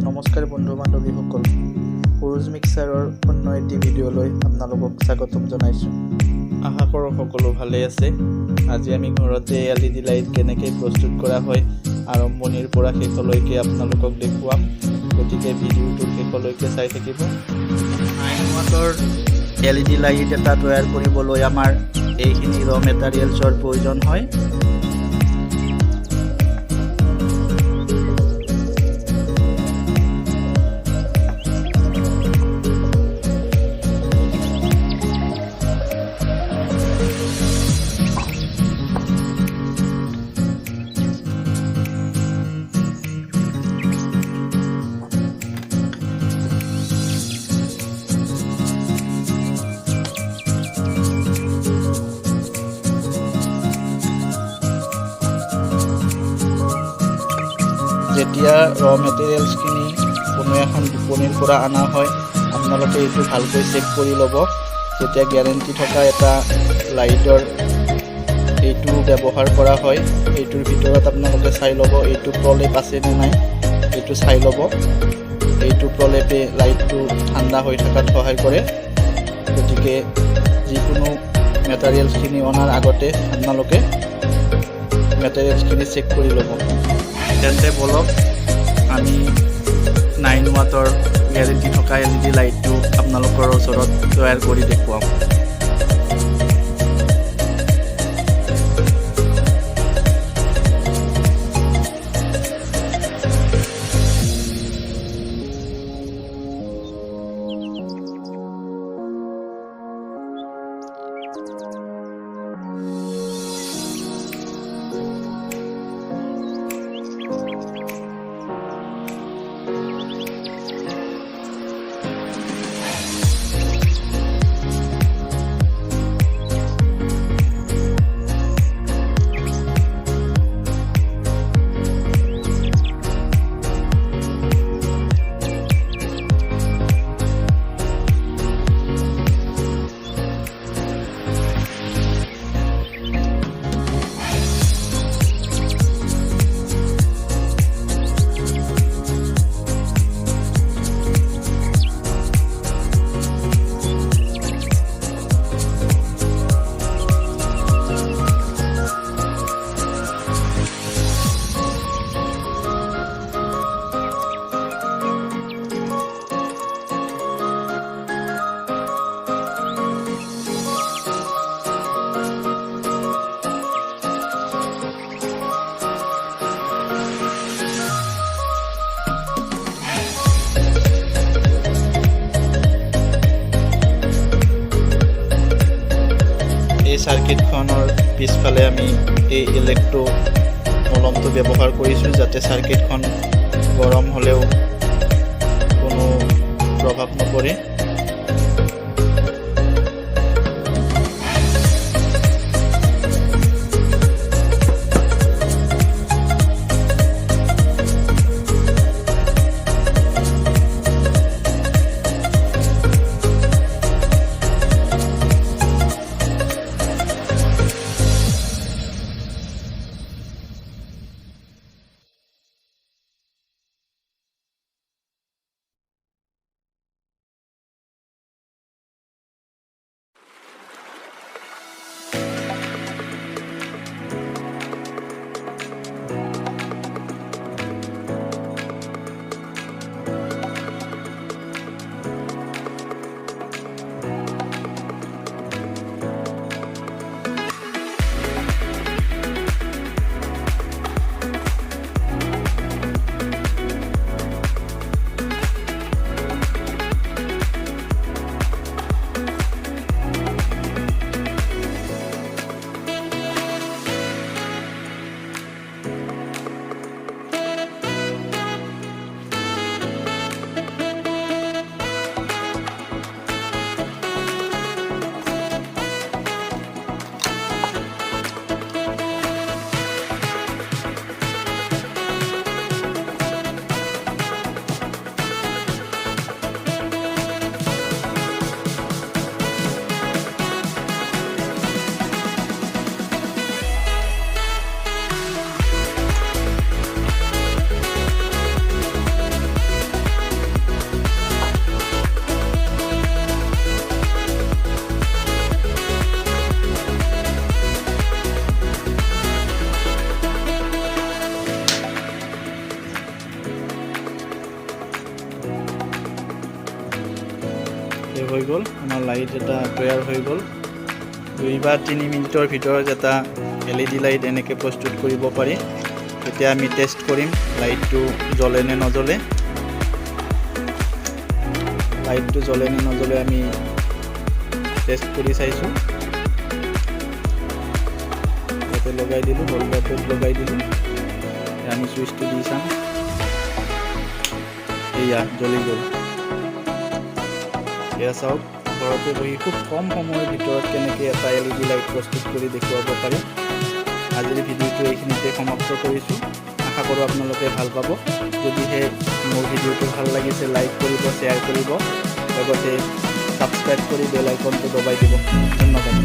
নমস্কাৰ বন্ধু বান্ধৱীসকল, পুৰুষ মিক্সাৰৰ অন্য এটি ভিডিঅ'লৈ আপোনালোকক স্বাগতম জনাইছোঁ। আশা কৰোঁ সকলো ভালে আছে। আজি আমি ঘৰতে LED লাইট কেনেকৈ প্ৰস্তুত কৰা হয় আৰম্ভণিৰ পৰা শেষলৈকে আপোনালোকক দেখুৱাম, গতিকে ভিডিঅ'টো শেষলৈকে চাই থাকিব। 9 ওৱাটৰ LED লাইট এটা তৈয়াৰ কৰিবলৈ আমাৰ এইখিনি ৰ মেটেৰিয়েলছৰ প্ৰয়োজন হয়। যেতিয়া ৰ মেটেৰিয়েলছখিনি কোনো এখন দোকানীৰ পৰা অনা হয়, আপোনালোকে এইটো ভালকৈ চেক কৰি ল'ব। যেতিয়া গেৰেণ্টি থকা এটা লাইটৰ এইটো ব্যৱহাৰ কৰা হয়, এইটোৰ ভিতৰত আপোনালোকে চাই ল'ব এইটো প্ৰলেপ আছে নে নাই, এইটো চাই ল'ব। এইটো প্ৰলেপে লাইটটো ঠাণ্ডা হৈ থকাত সহায় কৰে। গতিকে যিকোনো মেটেৰিয়েলছখিনি অনাৰ আগতে আপোনালোকে মেটেৰিয়েলছখিনি চেক কৰি ল'ব। তেন্তে বলক আমি 9 ওৱাটৰ গেৰেণ্টি থকা LED লাইটটো আপোনালোকৰ ওচৰত তৈয়াৰ কৰি দেখুৱাম। চাৰ্কিটখনৰ পিছফালে আমি এই ইলেক্ট্ৰো মলমটো ব্যৱহাৰ কৰিছোঁ, যাতে চাৰ্কিটখন গৰম হ'লেও কোনো প্ৰভাৱ নপৰে। হৈ গ'ল, আমাৰ লাইট এটা তৈয়াৰ হৈ গ'ল। 2 বা 3 মিনিটৰ ভিতৰত এটা LED লাইট এনেকৈ প্ৰস্তুত কৰিব পাৰি। এতিয়া আমি টেষ্ট কৰিম লাইটটো জ্বলে নে নজ্বলে। লাইটটো জ্বলে নে নজ্বলে আমি টেষ্ট কৰি চাইছোঁ। ইয়াতে লগাই দিলোঁ, হোল্ডাৰটোত লগাই দিলোঁ। আমি চুইচটো দি চাম। এয়া জ্বলি গ'ল। এয়া চাওক, ঘৰতে বহি খুব কম সময়ৰ ভিতৰত কেনেকৈ এটা LED লাইট প্ৰস্তুত কৰি দেখুৱাব পাৰি। আজিৰ ভিডিঅ'টো এইখিনিতে সমাপ্ত কৰিছোঁ। আশা কৰোঁ আপোনালোকে ভাল পাব। যদিহে মোৰ ভিডিঅ'টো ভাল লাগিছে লাইক কৰিব, শ্বেয়াৰ কৰিব, লগতে ছাবস্ক্ৰাইব কৰি বেল আইকনটো দবাই দিব। ধন্যবাদ।